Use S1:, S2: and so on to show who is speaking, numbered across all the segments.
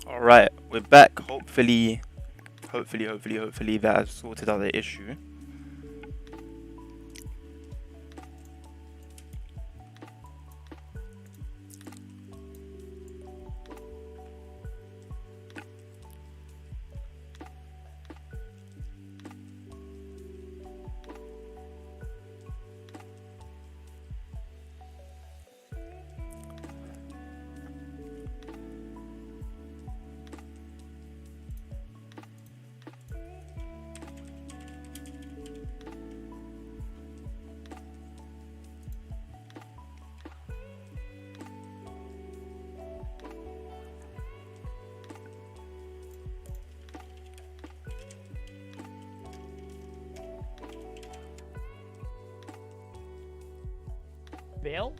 S1: All right, we're back. Hopefully that has sorted out the issue.
S2: Bill?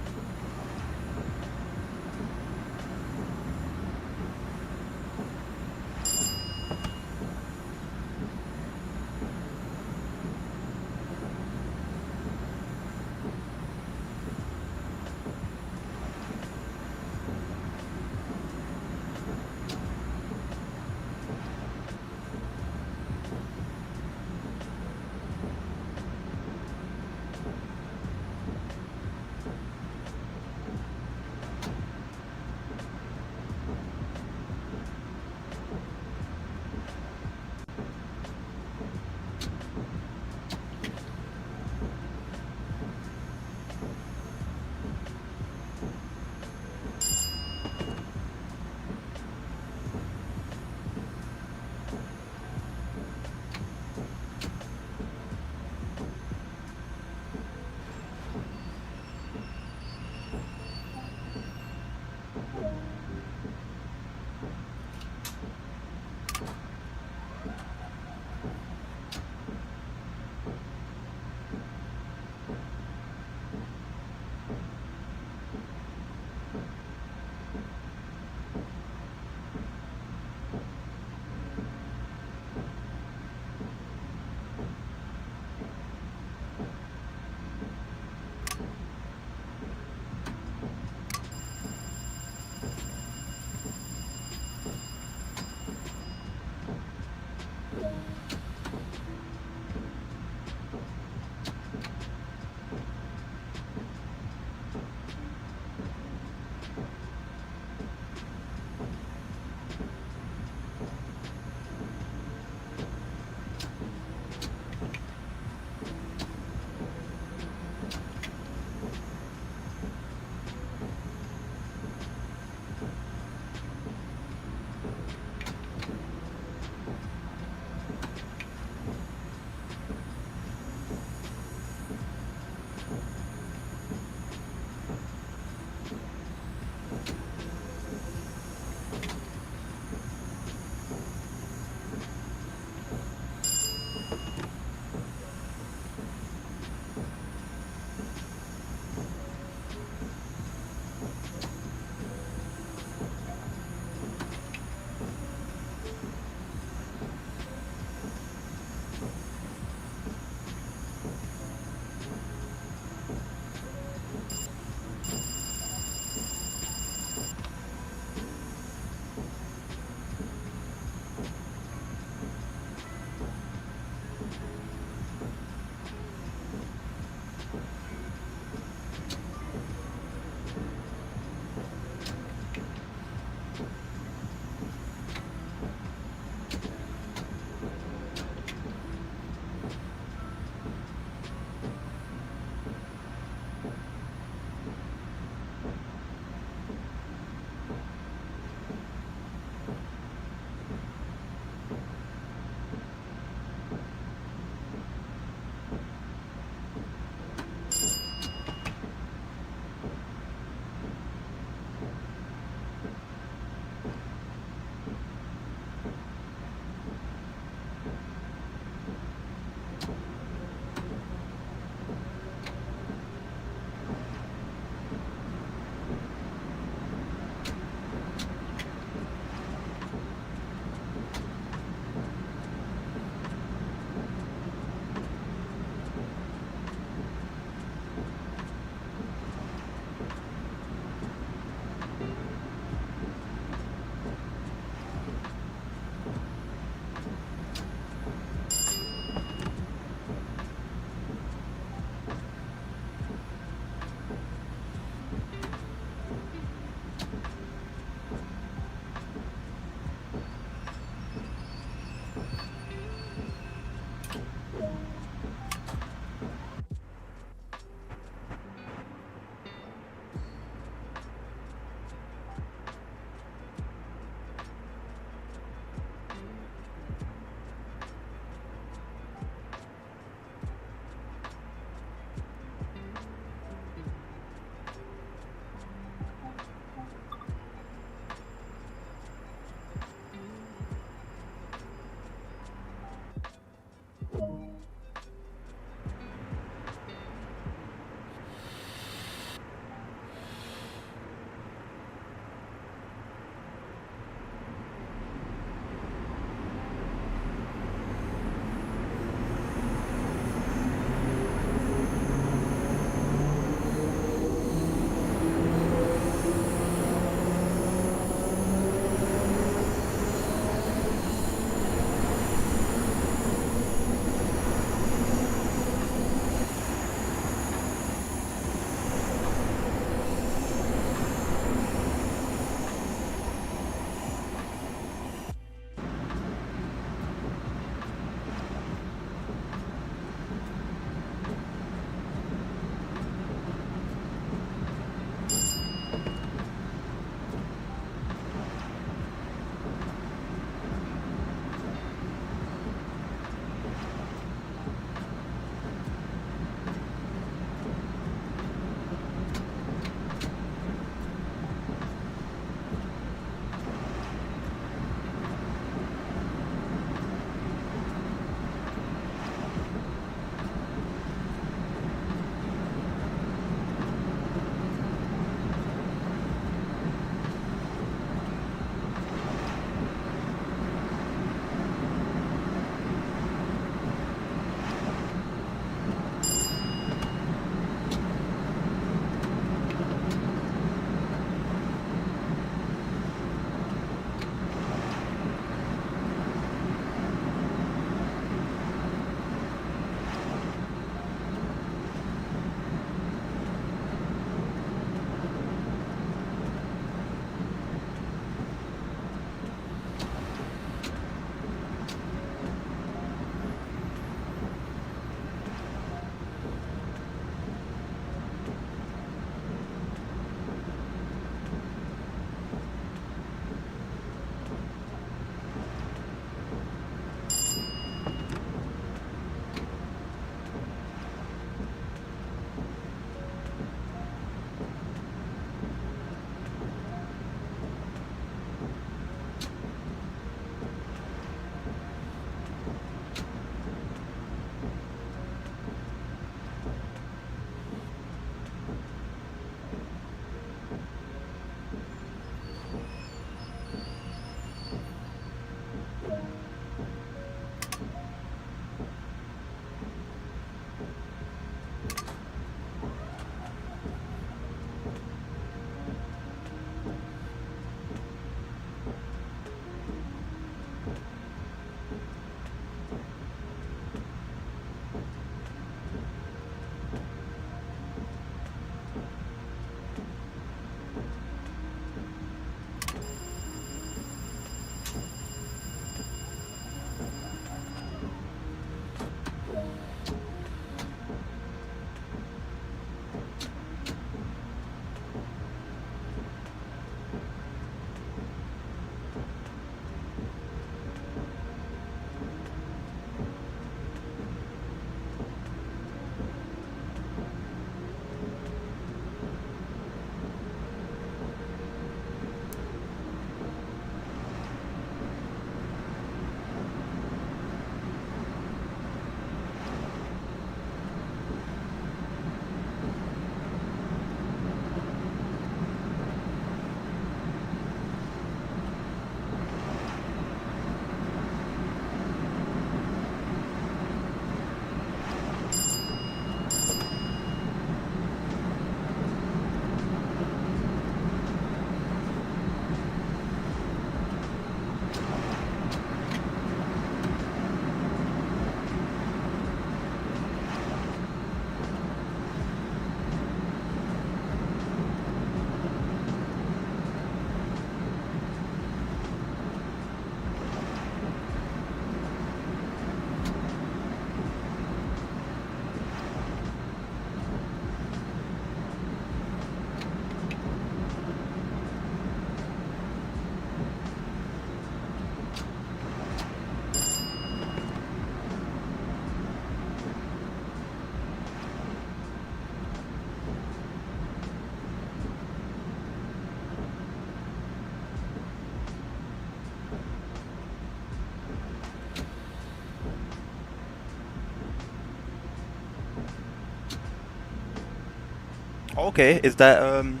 S1: Okay, is that I'm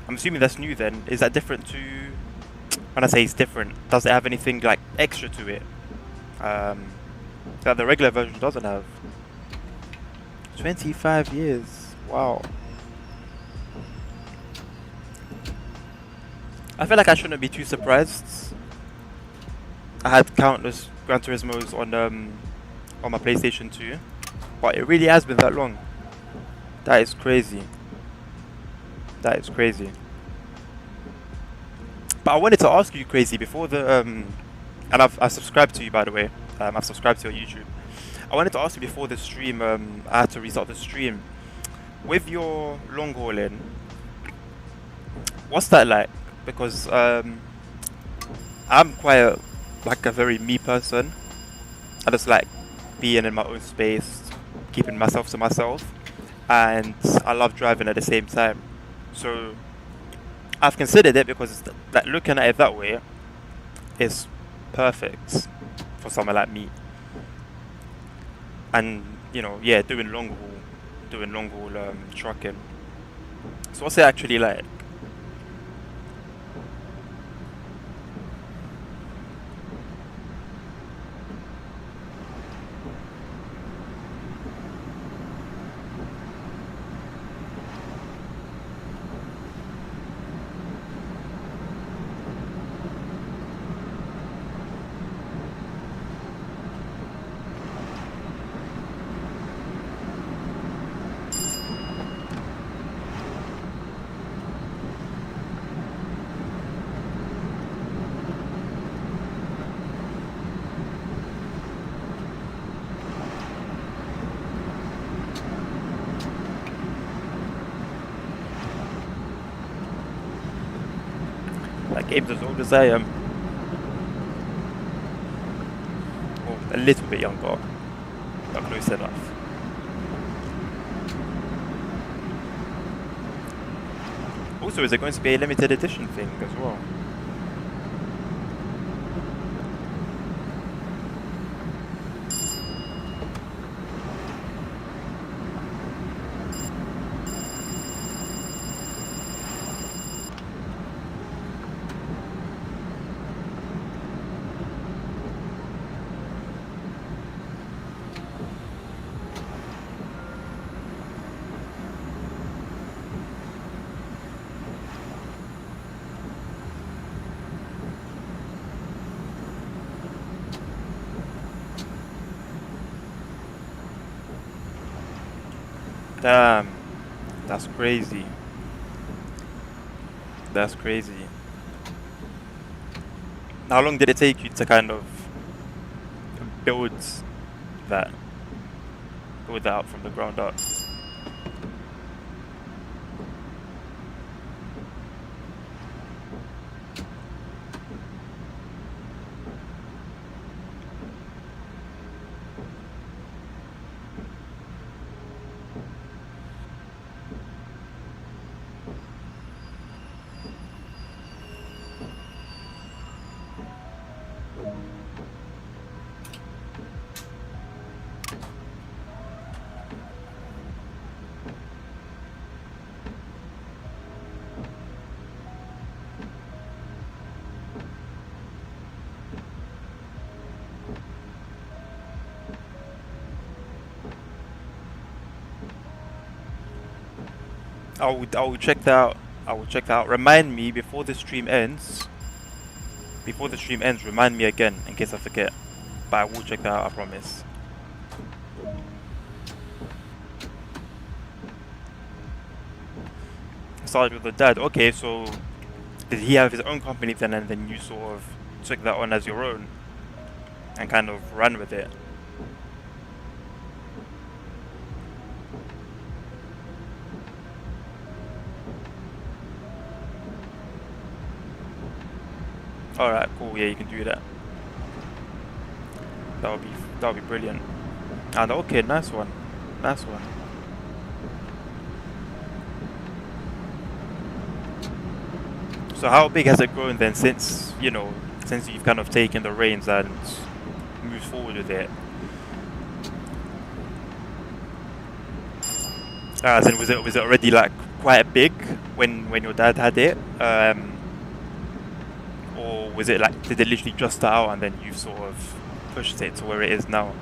S1: assuming that's new then. Is that different to when I say it's different, does it have anything like extra to it? That the regular version doesn't have. 25 years. Wow. I feel like I shouldn't be too surprised. I had countless Gran Turismos on my PlayStation 2, but it really has been that long. That is crazy. That is crazy. But I wanted to ask you, Crazy, before the and I've subscribed to you, by the way. I've subscribed to your YouTube. I wanted to ask you before the stream. I had to restart the stream. With your long hauling, what's that like? Because I'm quite like a very me person. I just like being in my own space, keeping myself to myself, and I love driving at the same time. So I've considered it because like looking at it that way is perfect for someone like me. And you know, yeah, doing long haul trucking. So what's it actually like? That game's as old as I am, or a little bit younger, but close enough. Also, is it going to be a limited edition thing as well? Damn, that's crazy. That's crazy. How long did it take you to kind of build that, build that up from the ground up? I will check that out. I will check that out. Remind me before the stream ends. Before the stream ends, remind me again in case I forget. But I will check that out, I promise. Started with the dad. Okay, so did he have his own company then, and then you sort of took that on as your own and kind of ran with it? Alright, cool, yeah, you can do that. That would be brilliant. And okay, nice one. Nice one. So how big has it grown then since, you know, since you've kind of taken the reins and moved forward with it? As in, was it already like quite big when your dad had it, or was it like did it literally just start out and then you sort of pushed it to where it is now?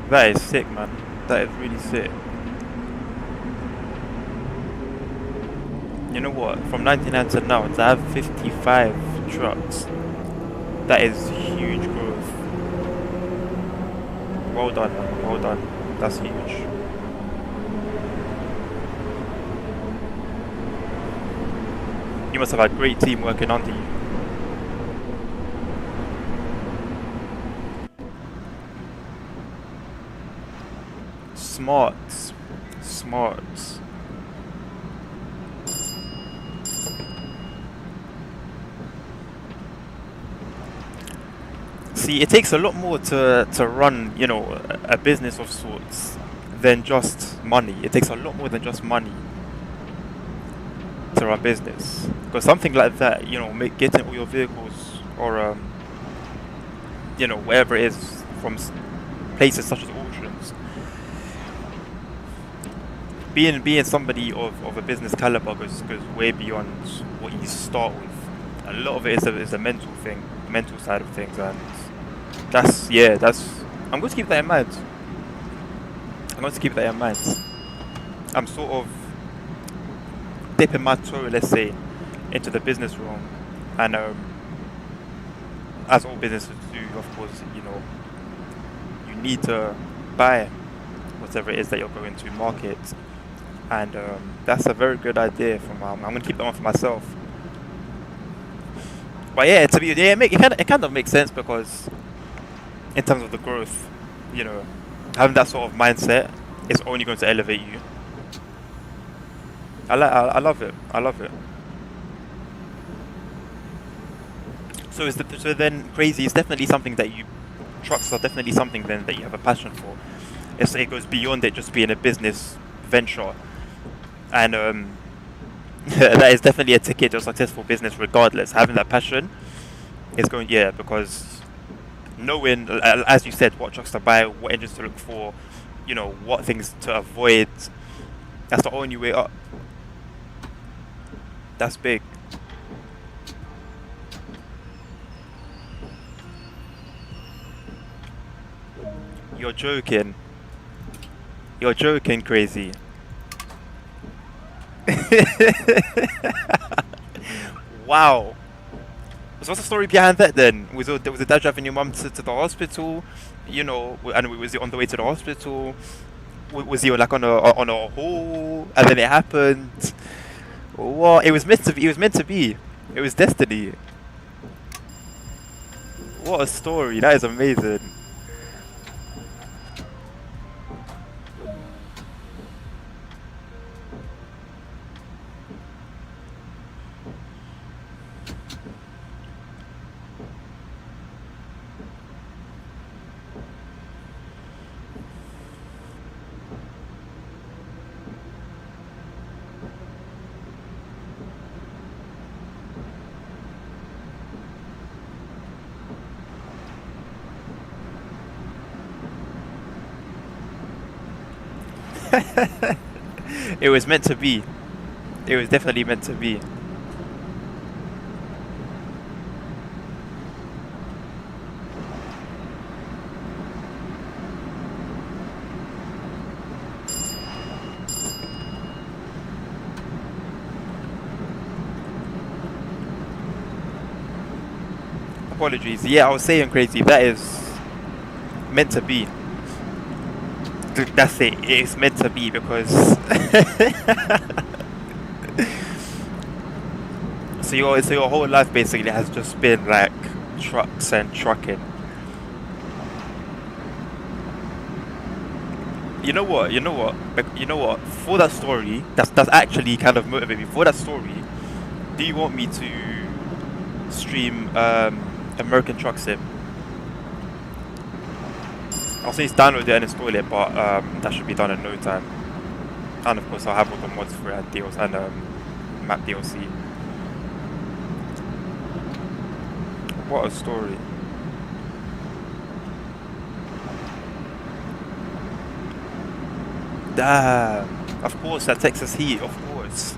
S1: That is sick, man. That is really sick. You know what? From 99 to now, to have 55 trucks, that is huge growth. Well done, man. Well done. That's huge. You must have had a great team working under you. Smart. Smart. See, it takes a lot more to run, you know, a business of sorts than just money. It takes a lot more than just money to run business. Because something like that, you know, getting all your vehicles or, you know, wherever it is from places such as auctions, being somebody of a business caliber goes way beyond what you start with. A lot of it is a mental thing, mental side of things, and I'm going to keep that in mind. I'm going to keep that in mind. I'm sort of dipping my toe, let's say, into the business realm, and as all businesses do, of course, you know, you need to buy whatever it is that you're going to market, and that's a very good idea. I'm going to keep that one for myself. But yeah, it kind of makes sense because in terms of the growth, you know, having that sort of mindset is only going to elevate you. I love it. I love it. So then crazy is definitely something that trucks are definitely something then that you have a passion for. It goes beyond it just being a business venture, and that is definitely a ticket to a successful business regardless. Having that passion is because knowing, as you said, what trucks to buy, what engines to look for, you know, what things to avoid, that's the only way up. That's big. You're joking. You're joking, crazy. Wow. So what's the story behind that then? Was the dad driving your mum to the hospital? You know, and was he on the way to the hospital? Was he like on a haul, and then it happened? What? It was meant to be. It was meant to be. It was destiny. What a story! That is amazing. It was meant to be. It was definitely meant to be. Apologies. Yeah, I was saying crazy. That is meant to be. That's it. It's meant to be because. So your whole life basically has just been like trucks and trucking. You know what? You know what? You know what? For that story, that's actually kind of motivating me. For that story, do you want me to stream American Truck Sim? I'll say it's download it and install it, but that should be done in no time. And of course, I'll have all the mods for it and DLC and map DLC. What a story! Damn! Of course, that Texas heat. Of course.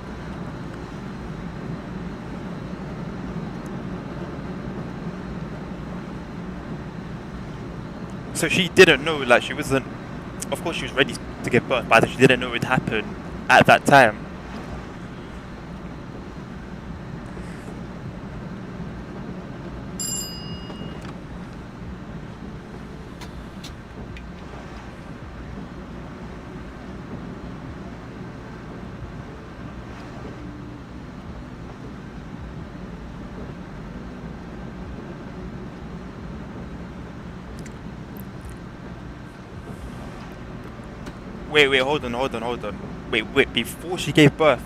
S1: So she didn't know, like she wasn't. Of course, she was ready to give birth, but she didn't know it would happen at that time. Wait, hold on. Wait, before she gave birth,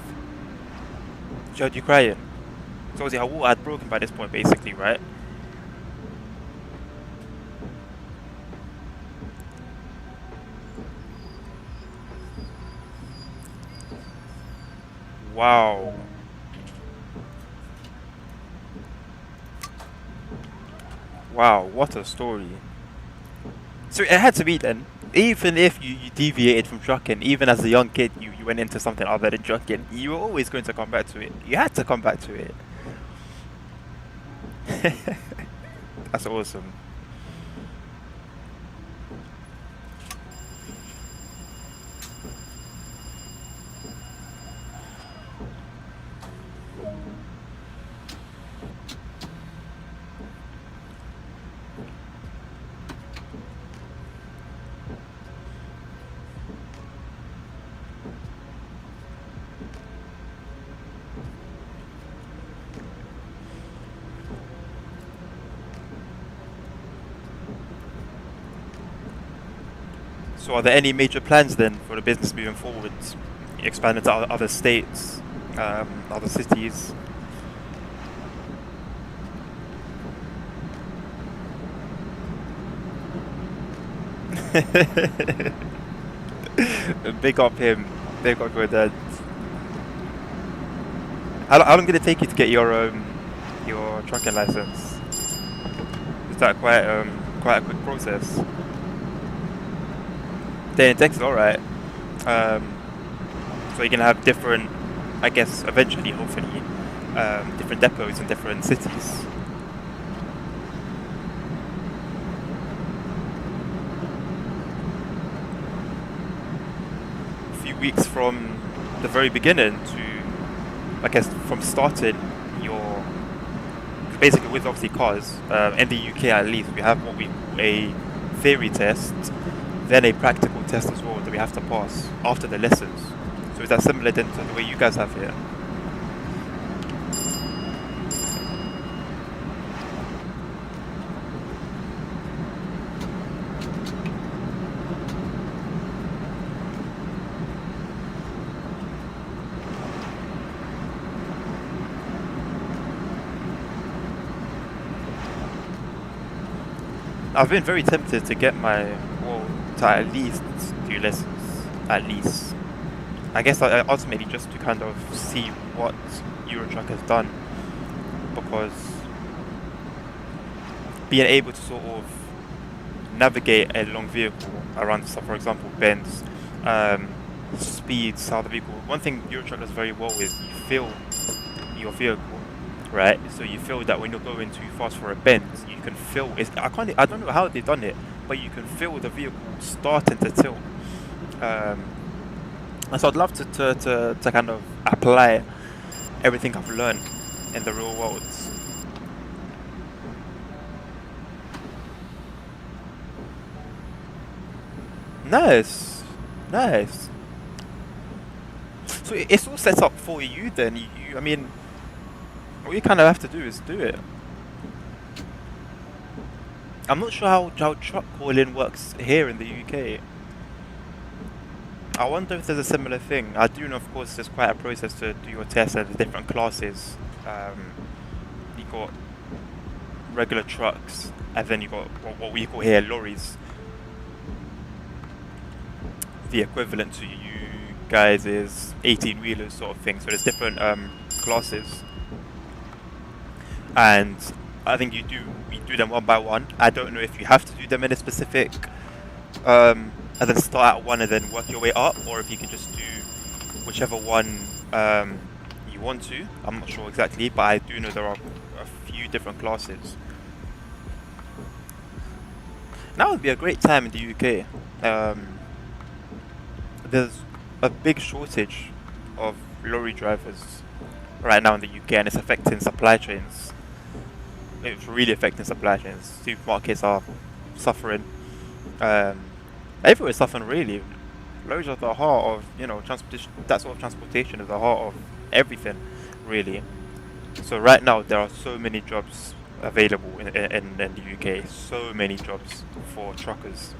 S1: she heard you crying. So obviously her water had broken by this point, basically, right? Wow. Wow, what a story. So it had to be then. Even if you deviated from trucking, even as a young kid, you went into something other than trucking, you were always going to come back to it. You had to come back to it. That's awesome. So are there any major plans then for the business moving forward? Expand into other states, other cities? Big up him. Big up your dad. How long did it take you to get your trucking license? Is that quite a quick process? Then in Texas, alright. So you can have different, I guess, eventually, hopefully, different depots in different cities. A few weeks from the very beginning to, I guess, from starting your, basically with obviously cars, in the UK at least, we have what we call a theory test, then a practical test as well that we have to pass after the lessons. So is that similar then to the way you guys have here? I've been very tempted to get to at least do lessons, at least. I guess ultimately just to kind of see what Eurotruck has done, because being able to sort of navigate a long vehicle around, so for example, bends, speeds how the vehicle. One thing Eurotruck does very well is you feel your vehicle, right? So you feel that when you're going too fast for a bend, you can feel it. I don't know how they've done it, but you can feel the vehicle starting to tilt. And so I'd love to kind of apply everything I've learned in the real world. Nice, nice. So it's all set up for you then. I mean, all you kind of have to do is do it. I'm not sure how truck calling works here in the UK. I wonder if there's a similar thing. I do know, of course, there's quite a process to do your test and the different classes. You got regular trucks, and then you got what we call here lorries. The equivalent to you guys is 18-wheelers sort of thing. So there's different classes, and I think you do them one by one. I don't know if you have to do them in a specific, and then start at one and then work your way up, or if you can just do whichever one you want to. I'm not sure exactly, but I do know there are a few different classes. Now would be a great time in the UK. There's a big shortage of lorry drivers right now in the UK, and it's affecting supply chains. It's really affecting supply chains. Supermarkets are suffering. Everywhere's suffering really. Lorries are at the heart of, transportation. That sort of transportation is the heart of everything, really. So right now there are so many jobs available in the UK. So many jobs for truckers.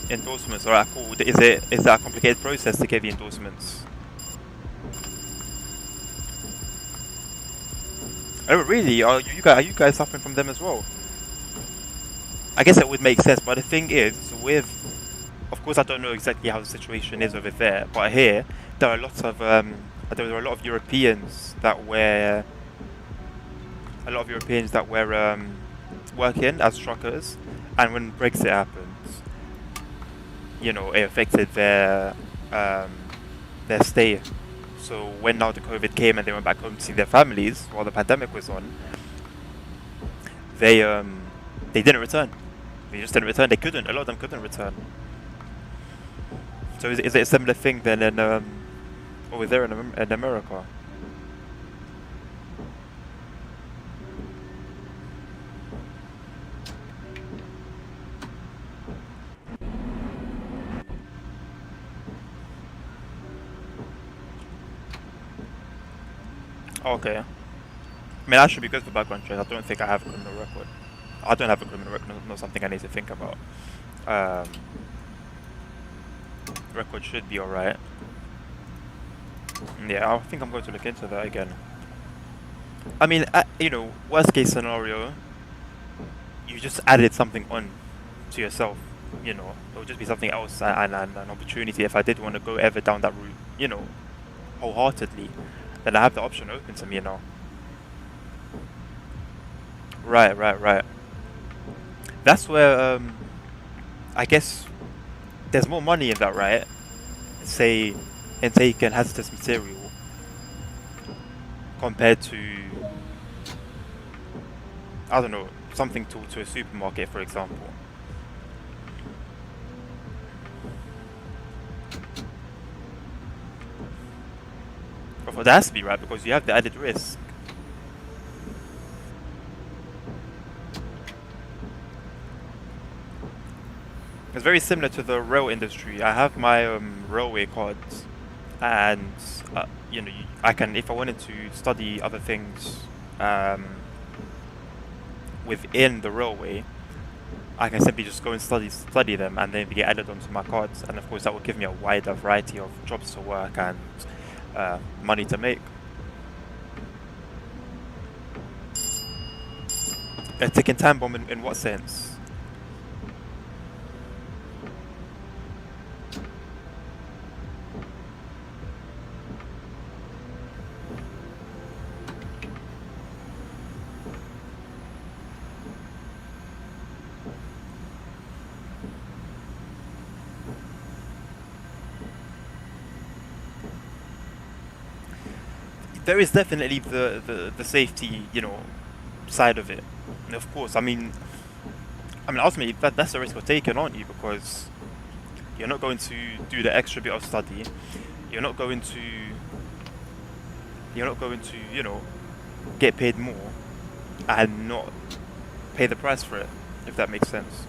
S1: Endorsements, alright, cool. Is that a complicated process to get the endorsements? Oh really? Are you guys suffering from them as well? I guess it would make sense, but the thing is, of course, I don't know exactly how the situation is over there, but here there are lots of there are a lot of Europeans that were working as truckers, and when Brexit happened, it affected their stay. So when now the COVID came and they went back home to see their families while the pandemic was on, they didn't return. They just didn't return. They couldn't. A lot of them couldn't return. So is it a similar thing then in over there in America? Okay. I mean, that should be good for background check. I don't think I have a criminal record. I don't have a criminal record. Not something I need to think about. Um, Record should be alright. Yeah, I think I'm going to look into that again. I mean, worst case scenario, you just added something on to yourself. It would just be something else and an opportunity if I did want to go ever down that route, wholeheartedly. Then I have the option open to me now. Right. That's where I guess there's more money in that, right? Say in taking hazardous material compared to, I don't know, something to a supermarket, for example. But that has to be right because you have the added risk. It's very similar to the rail industry. I have my railway cards, and I can, if I wanted to study other things within the railway, I can simply just go and study them, and then they get added onto my cards. And of course, that will give me a wider variety of jobs to work and money to make. A ticking time bomb in what sense? there is definitely the safety, side of it. And of course, I mean, ultimately that's a risk you're taking, aren't you? Because you're not going to do the extra bit of study. You're not going to. You're not going to, get paid more and not pay the price for it, if that makes sense.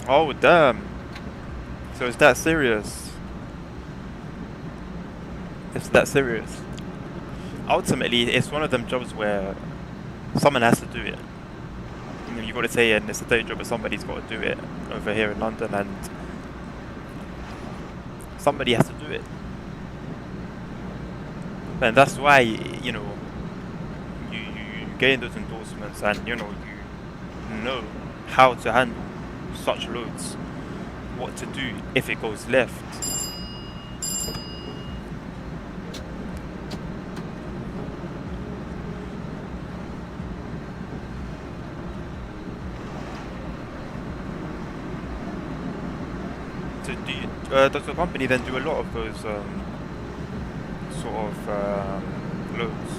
S1: Oh damn! So it's that serious? It's that serious? Ultimately, it's one of them jobs where someone has to do it. You got to say, and it's a day job, but somebody's got to do it over here in London, and somebody has to do it. And that's why, you gain those endorsements, and you know how to handle such loads, what to do if it goes left. So does the company then do a lot of those sort of loads?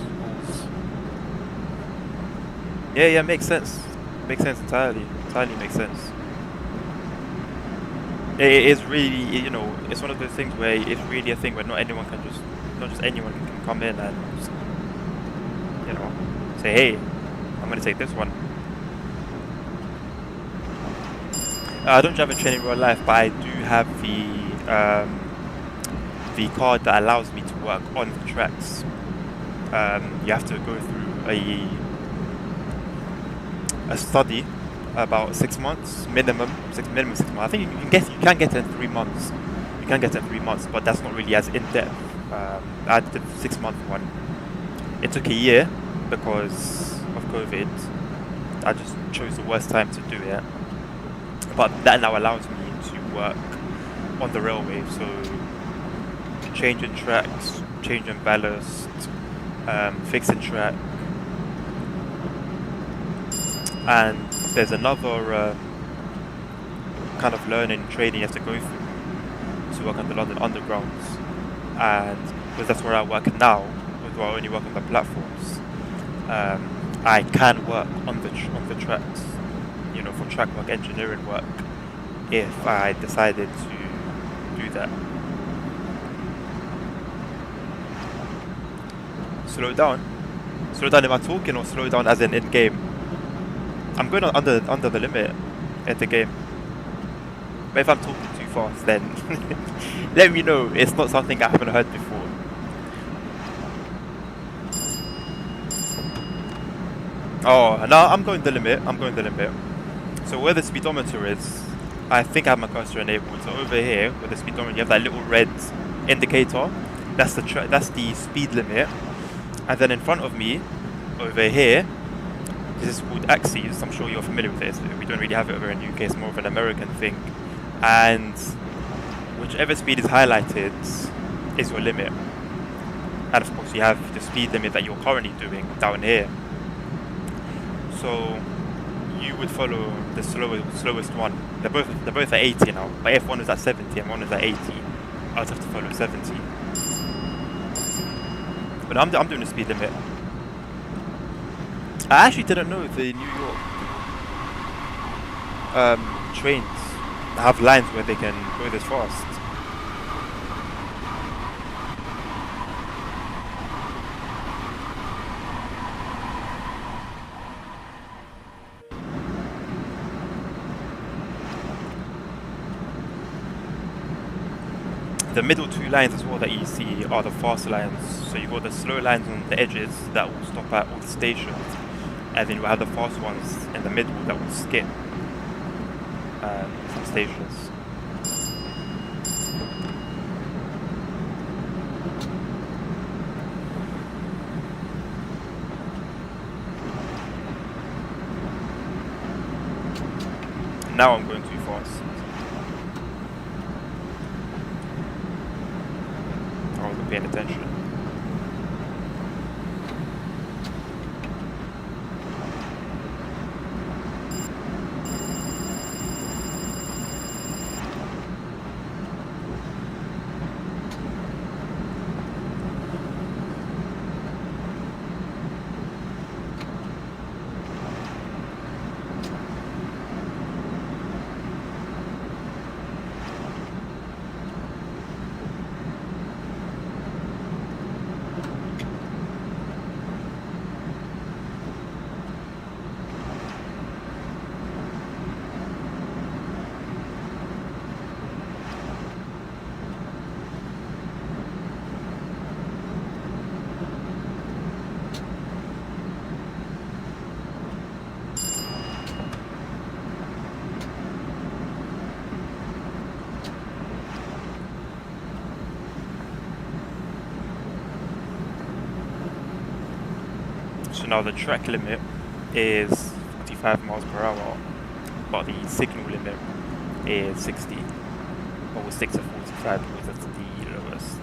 S1: Yeah, makes sense. Makes sense entirely. Entirely makes sense. It is really, it's one of those things where it's really a thing where not just anyone can come in and just, say, hey, I'm going to take this one. I don't drive a train in real life, but I do have the card that allows me to work on the tracks. You have to go through a study, about 6 months minimum. 6 months. I think you can get it in 3 months. You can get it in 3 months, but that's not really as in depth. I did the 6-month one. It took a year because of COVID. I just chose the worst time to do it. But that now allows me to work on the railway, so changing tracks, changing ballast, fixing track, and there's another kind of learning training you have to go through to work on the London Undergrounds, and because that's where I work now, although I only work on the platforms, I can work on the tracks, for track work, engineering work, if I decided to do that. Slow down? Slow down, am I talking, or slow down as in game? I'm going under the limit in the game. But if I'm talking too fast, then let me know. It's not something I haven't heard before. Oh, no, I'm going the limit. So where the speedometer is, I think I have my cursor enabled. So over here, where the speedometer, you have that little red indicator. That's the speed limit. And then in front of me, over here, this is called axes. I'm sure you're familiar with this. We don't really have it over in the UK. It's more of an American thing. And whichever speed is highlighted is your limit. And of course, you have the speed limit that you're currently doing down here. So you would follow the slowest one. They're both at 80 now. But if one is at 70 and one is at 80, I would have to follow 70. But I'm doing the speed limit. I actually didn't know the New York trains have lines where they can go this fast. The middle two lines as well that you see are the fast lines. So you've got the slow lines on the edges that will stop at all the stations. and then we have the fast ones in the middle that will skip some stages. Now I'm going too fast. I wasn't paying attention. So now the track limit is 45 miles per hour, but the signal limit is 60. But we'll stick to 45 because that's the lowest.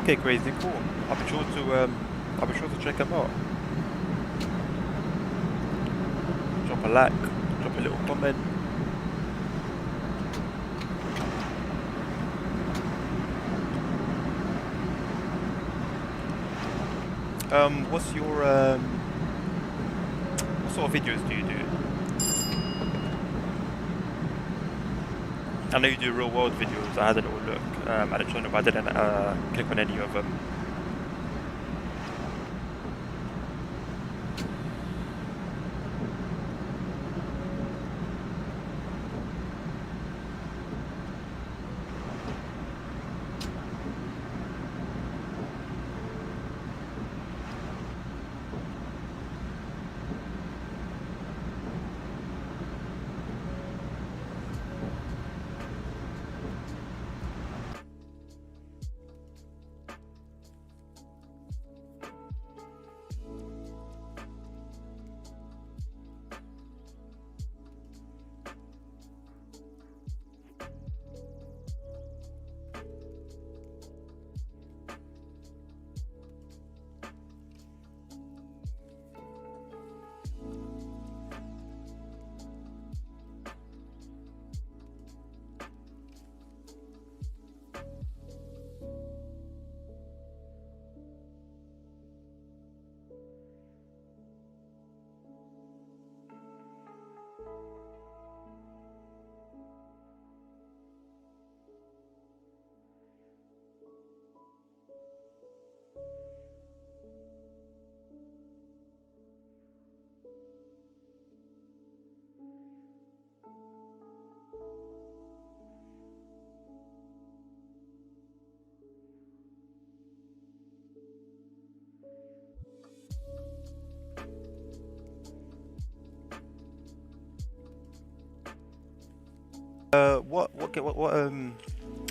S1: Okay, crazy, cool. I'll be sure to check them out. Drop a like, drop a little comment. What's your what sort of videos do you do? I know you do real world videos. I had a little look at the channel, but I didn't click on any of them.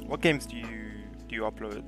S1: What games do you upload?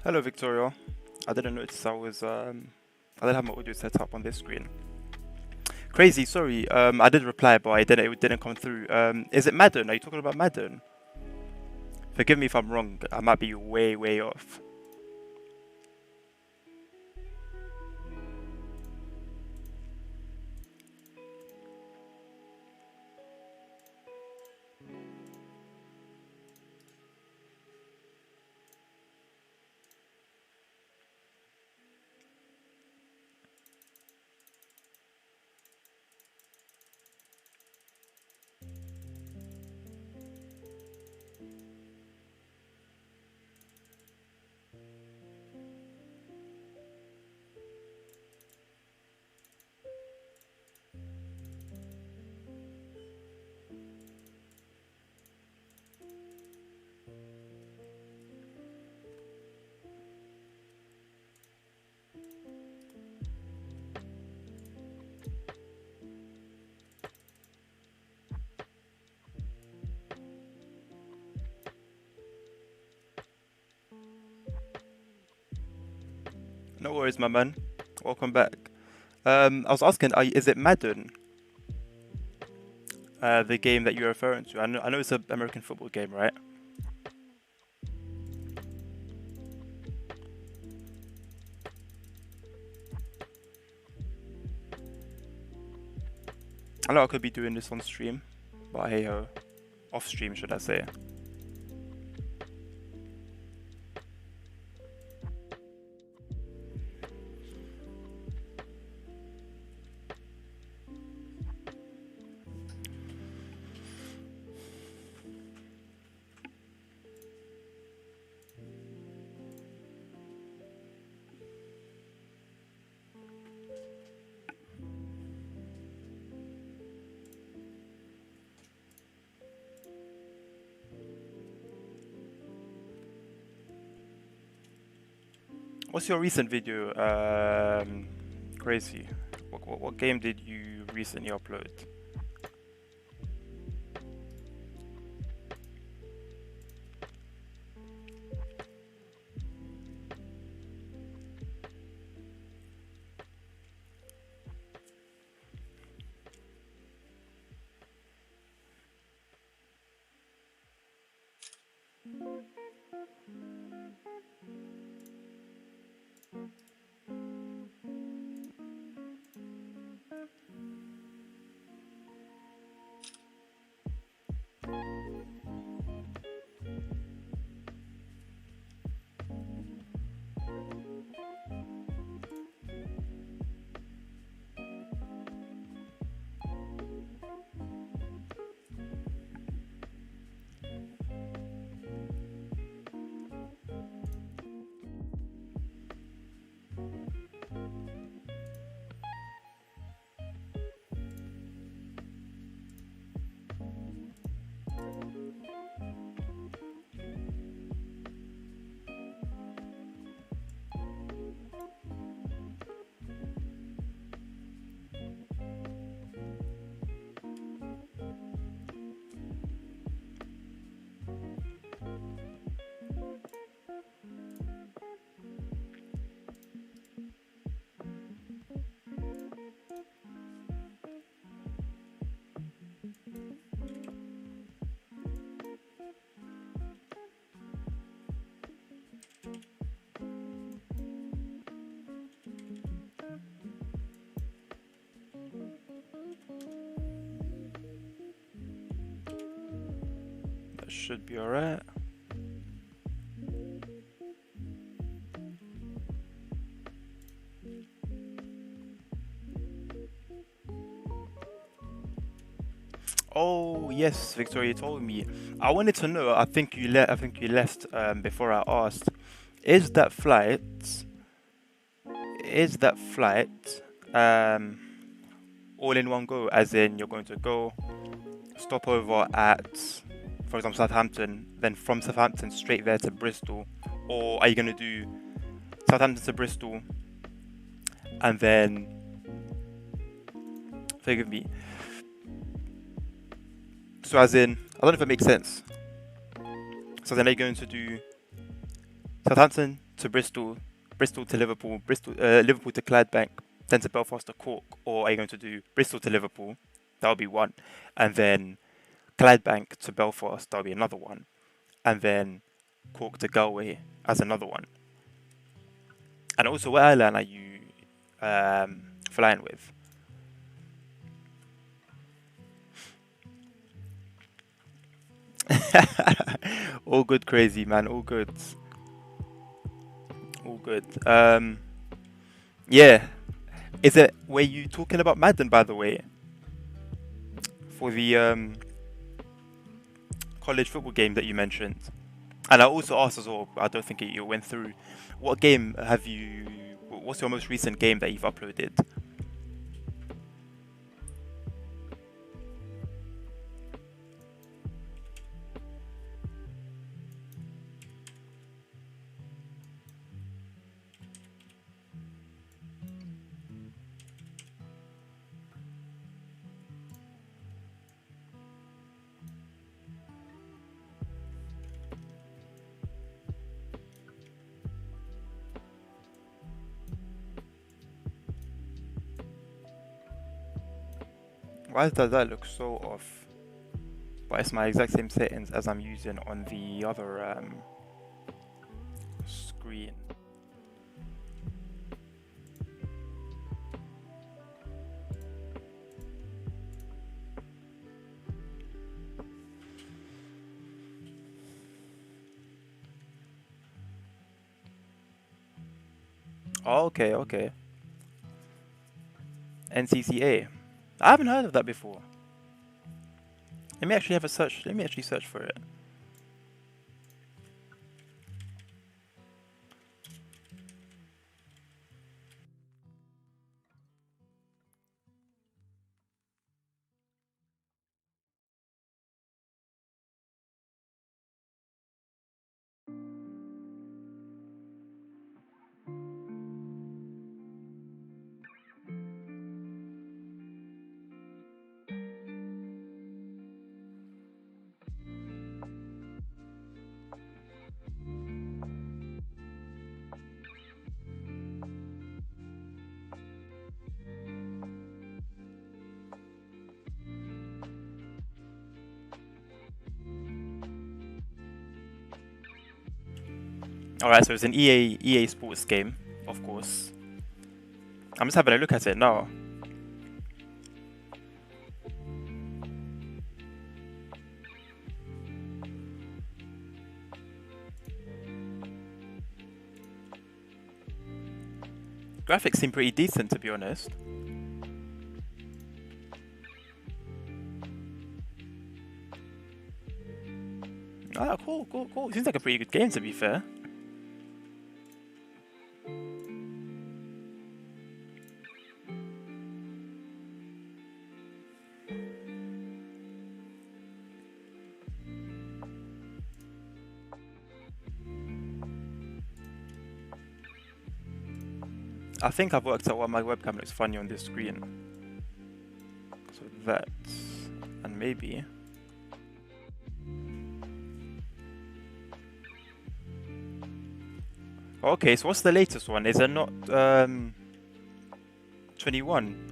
S1: Hello, Victoria. I didn't notice I didn't have my audio set up on this screen. Crazy, sorry. I did reply, but it didn't come through. Is it Madden? Are you talking about Madden? Forgive me if I'm wrong. I might be way, way off. No worries, my man. Welcome back. I was asking, is it Madden? The game that you're referring to? I know it's an American football game, right? I know I could be doing this on stream, but hey ho, off stream, should I say? What's your recent video, Crazy? What game did you recently upload? That should be alright. Oh yes, Victoria, you told me. I wanted to know. I think you left before I asked. Is that flight? Is that flight all in one go? As in, you're going to go stop over at, for example, Southampton, then from Southampton straight there to Bristol, or are you going to do Southampton to Bristol and then? Forgive me. So as in, I don't know if it makes sense. So then are you going to do Southampton to Bristol, Bristol to Liverpool, Liverpool to Clydebank, then to Belfast to Cork, or are you going to do Bristol to Liverpool? That'll be one, and then Clydebank to Belfast. That'll be another one, and then Cork to Galway as another one. And also, what airline are you flying with? All good, crazy man. All good. All good. Yeah. Were you talking about Madden, by the way, for the college football game that you mentioned? And I also asked as well, I don't think you went through, what game have you, what's your most recent game that you've uploaded? Why does that look so off? But it's my exact same settings as I'm using on the other screen. Oh, okay, okay. NCCA. I haven't heard of that before. Let me actually have a search. Let me actually search for it. Alright, so it's an EA Sports game, of course. I'm just having a look at it now. Graphics seem pretty decent, to be honest. Ah, cool, cool, cool. Seems like a pretty good game, to be fair. I think I've worked out why my webcam looks funny on this screen. So that, and maybe. Okay, so what's the latest one? Is it not 21?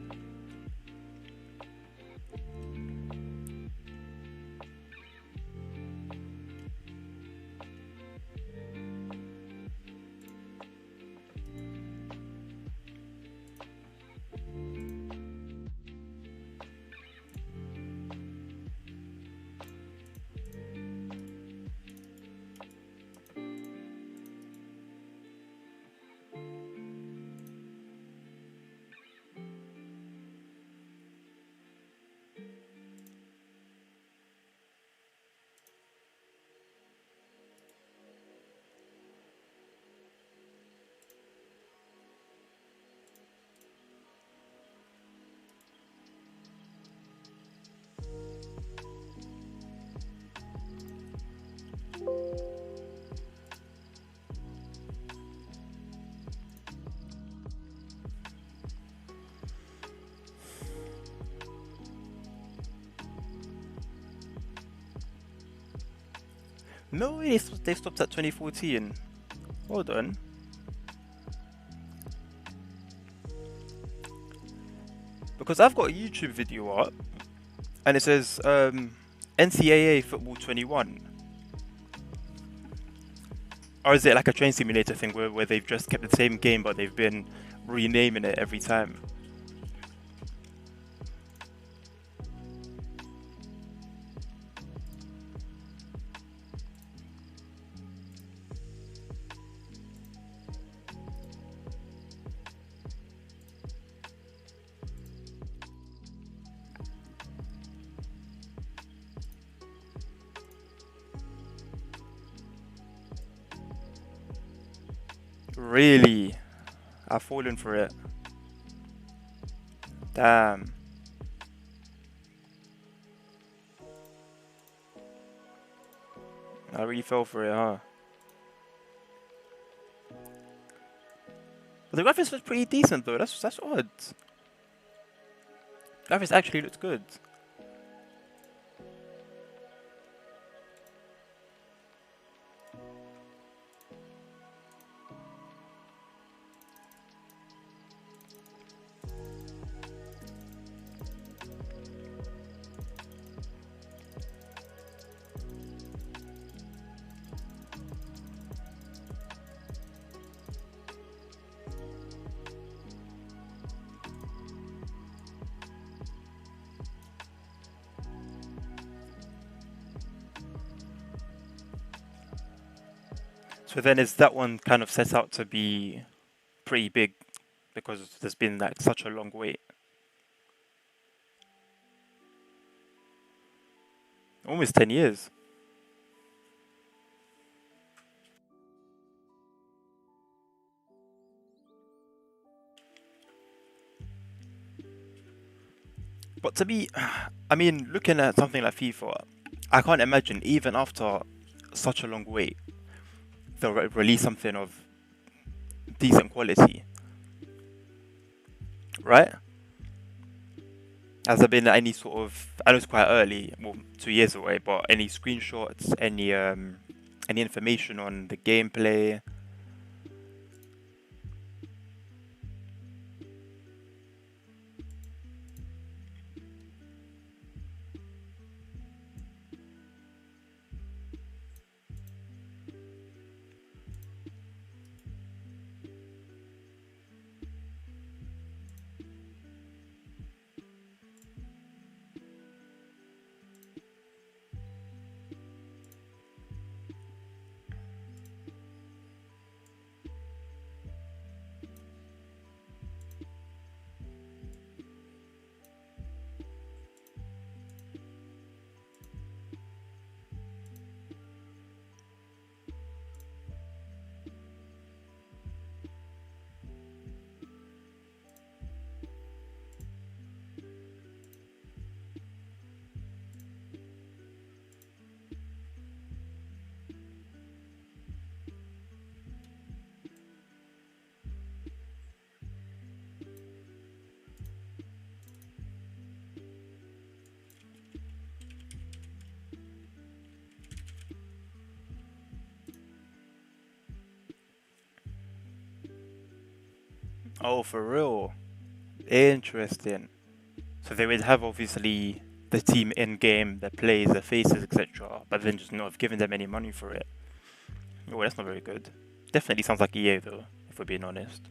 S1: No, they stopped at 2014. Hold on. Because I've got a YouTube video up, and it says NCAA Football 21. Or is it like a train simulator thing where they've just kept the same game but they've been renaming it every time? Really? I've fallen for it. Damn. I really fell for it, huh? But the graphics was pretty decent though. That's odd. Graphics actually looks good. So then is that one kind of set out to be pretty big because there's been like such a long wait? Almost 10 years. But to me, I mean, looking at something like FIFA, I can't imagine even after such a long wait, they'll release something of decent quality, right? Has there been any sort of? I know it's quite early, well, 2 years away, but any screenshots, any information on the gameplay? Oh, for real? Interesting. So they would have obviously the team in game, their plays, their faces, etc., but then just not have given them any money for it. Oh, that's not very good. Definitely sounds like EA though, if we're being honest.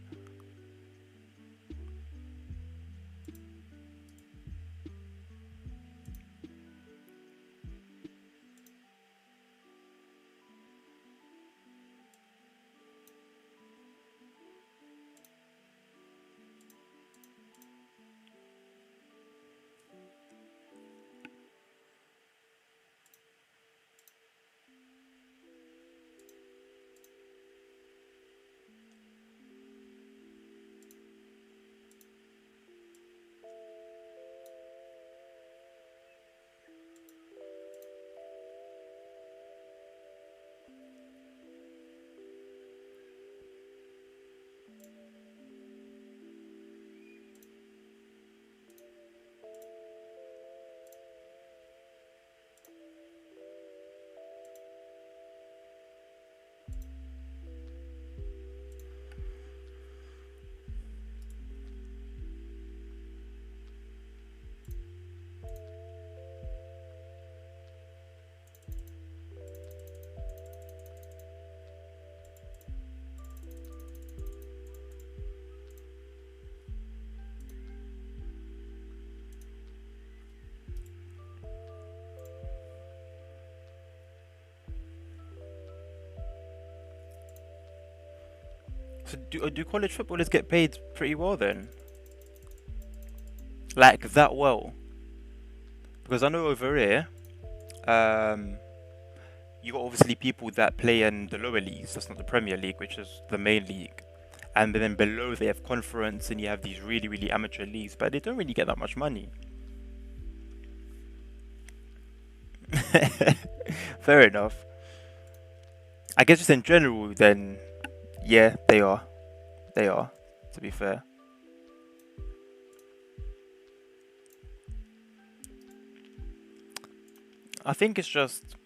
S1: So do college footballers get paid pretty well then? Like that well? Because I know over here, um, you got obviously people that play in the lower leagues. That's not the Premier League, which is the main league. And then below they have conference, and you have these really, really amateur leagues, but they don't really get that much money. Fair enough. I guess just in general, then, yeah, they are. They are, to be fair. I think it's just,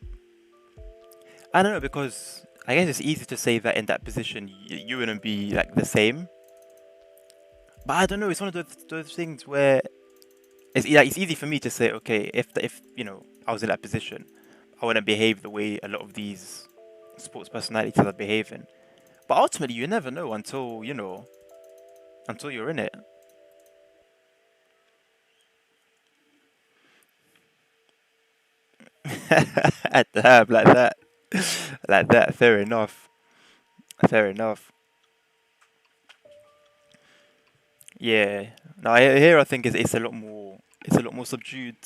S1: I don't know, because I guess it's easy to say that in that position you wouldn't be like the same. But I don't know. It's one of those things where it's easy for me to say, okay, if I was in that position, I wouldn't behave the way a lot of these sports personalities are behaving. But ultimately, you never know until you're in it. Damn, like that, like that. Fair enough. Fair enough. Yeah. No, here I think it's a lot more. It's a lot more subdued.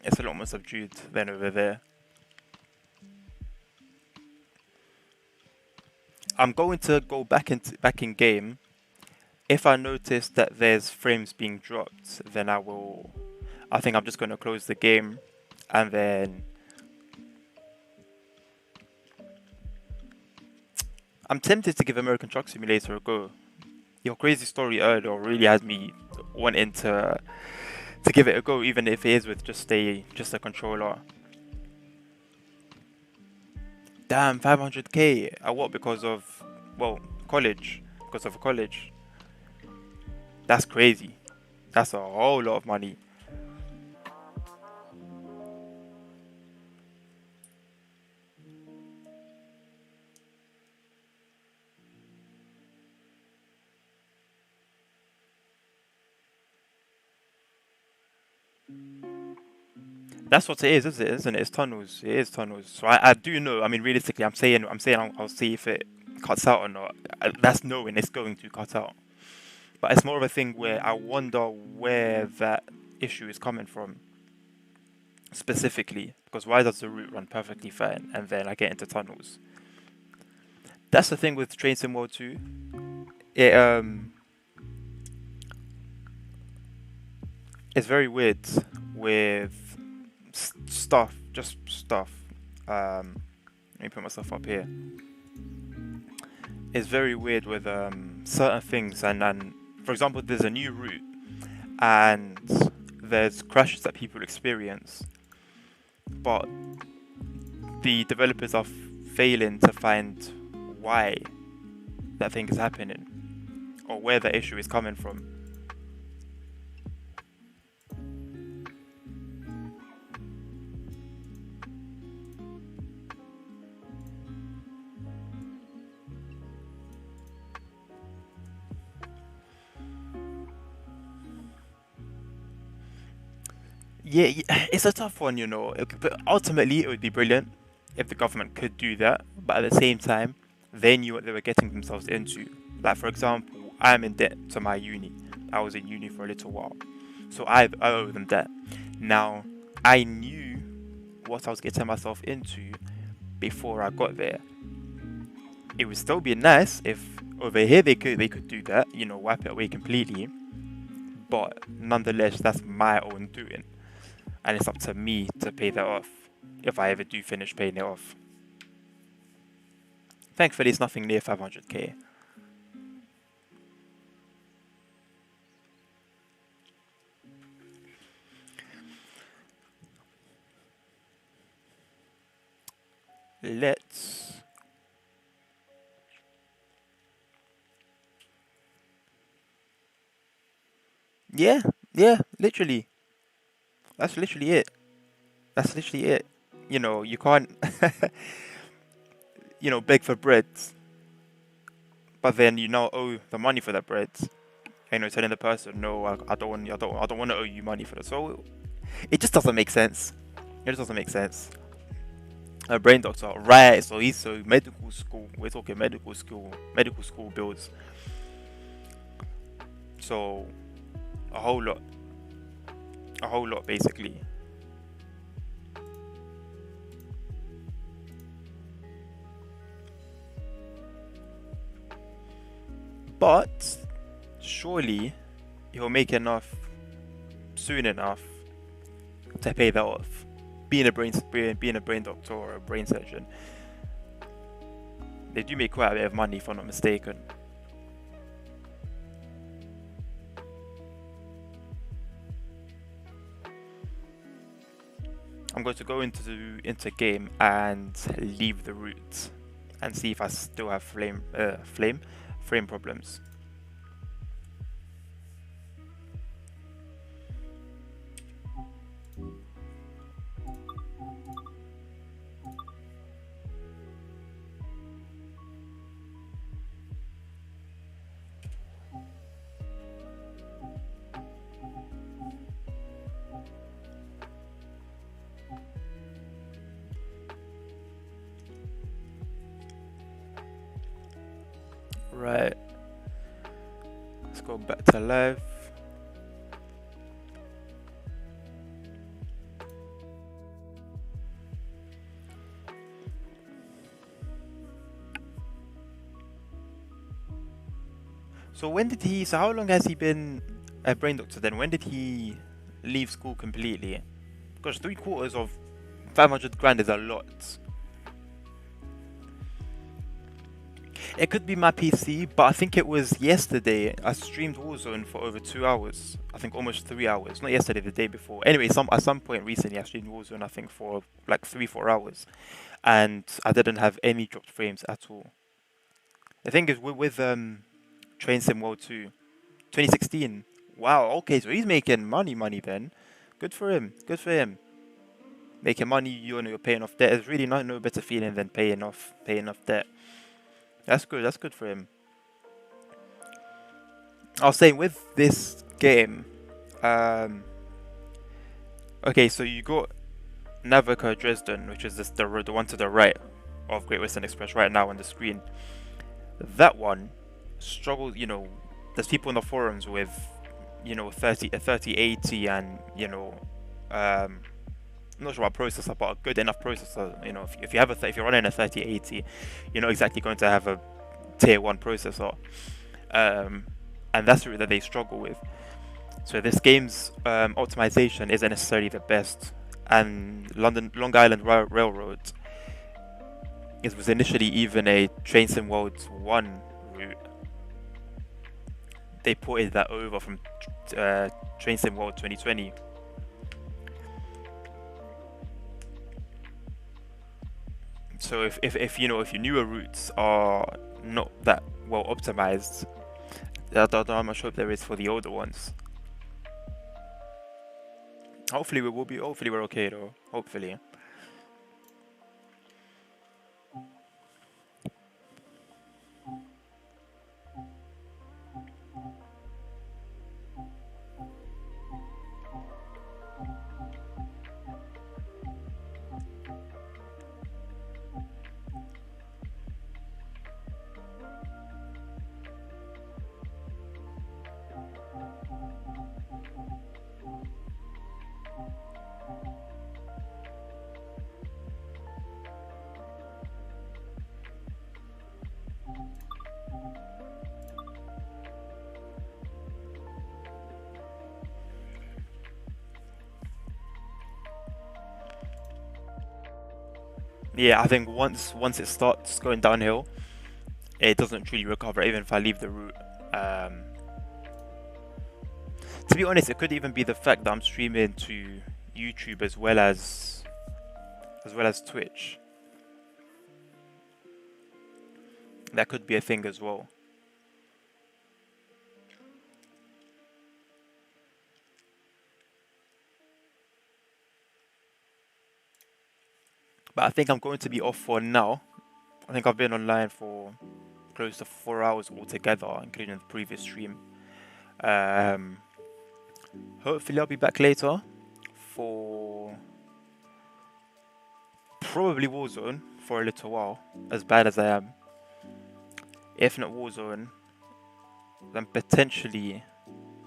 S1: It's a lot more subdued than over there. I'm going to go back in game. If I notice that there's frames being dropped, then I will. I think I'm just going to close the game, and then I'm tempted to give American Truck Simulator a go. Your crazy story earlier really has me wanting to give it a go, even if it is with just a controller. Damn, 500k. What? Because of college. Because of college. That's crazy. That's a whole lot of money. That's what it is, isn't it? It's tunnels. It is tunnels. So I do know. I mean, realistically, I'm saying I'll see if it cuts out or not. That's knowing it's going to cut out. But it's more of a thing where I wonder where that issue is coming from specifically. Because why does the route run perfectly fine and then I get into tunnels? That's the thing with Train Sim World 2. It it's very weird with stuff, just stuff. Let me put myself up here. It's very weird with certain things, and for example, there's a new route, and there's crashes that people experience, but the developers are failing to find why that thing is happening or where the issue is coming from. Yeah, it's a tough one, But ultimately, it would be brilliant if the government could do that. But at the same time, they knew what they were getting themselves into. Like, for example, I'm in debt to my uni. I was in uni for a little while. So I owe them debt. Now, I knew what I was getting myself into before I got there. It would still be nice if over here they could do that, wipe it away completely. But nonetheless, that's my own doing. And it's up to me to pay that off if I ever do finish paying it off. Thankfully, it's nothing near 500k. Let's. Yeah, yeah, literally. That's literally it. That's literally it. You can't, beg for bread, but then you now owe the money for that bread. Telling the person, no, I don't want, I don't want to owe you money for that. So it just doesn't make sense. It just doesn't make sense. A brain doctor, right? So medical school. We're talking medical school bills. So a whole lot basically. But surely he'll make enough soon enough to pay that off. Being a brain doctor or a brain surgeon, they do make quite a bit of money if I'm not mistaken. I'm going to go into game and leave the route and see if I still have frame problems. Right, let's go back to live. So how long has he been a brain doctor then? When did he leave school completely? Gosh, 3/4 of 500 grand is a lot. It could be my PC, but I think it was yesterday. I streamed Warzone for over 2 hours. I think almost 3 hours. Not yesterday, the day before. Anyway, at some point recently, I streamed Warzone, I think, for like 3-4 hours. And I didn't have any dropped frames at all. The thing is, with Train Sim World 2, 2016. Wow, okay, so he's making money then. Good for him. Good for him. Making money, you're paying off debt. There's really no better feeling than paying off debt. That's good. That's good for him. I was saying with this game, okay, so you got Navica Dresden, which is the one to the right of Great Western Express right now on the screen. That one struggles. There's people in the forums with 3080 and I'm not sure about processor, but a good enough processor. If you're running a 3080, you're not exactly going to have a tier 1 processor, and that's the route that they struggle with. So this game's optimization isn't necessarily the best, and Long Island Railroad was initially even a Train Sim World 1 route. They ported that over from Train Sim World 2020. So if your newer routes are not that well optimized, I don't know how much hope there is for the older ones. Hopefully we're okay though. Hopefully. Yeah, I think once it starts going downhill, it doesn't truly recover, even if I leave the route. To be honest, it could even be the fact that I'm streaming to YouTube as well as Twitch. That could be a thing as well. But I think I'm going to be off for now. I think I've been online for close to 4 hours altogether, including the previous stream. Hopefully I'll be back later for probably Warzone for a little while, as bad as I am. If not Warzone, then potentially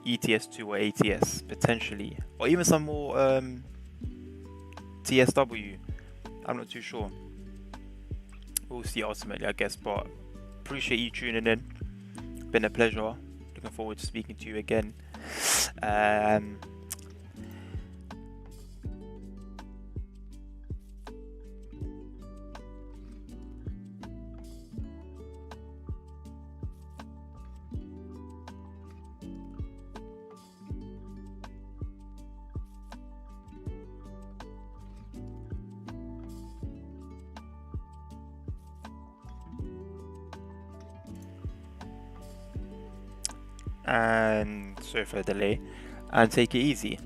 S1: ETS2 or ATS, potentially. Or even some more TSW. I'm not too sure. We'll see ultimately, I guess, but appreciate you tuning in. Been a pleasure. Looking forward to speaking to you again. And sorry for the delay. And take it easy.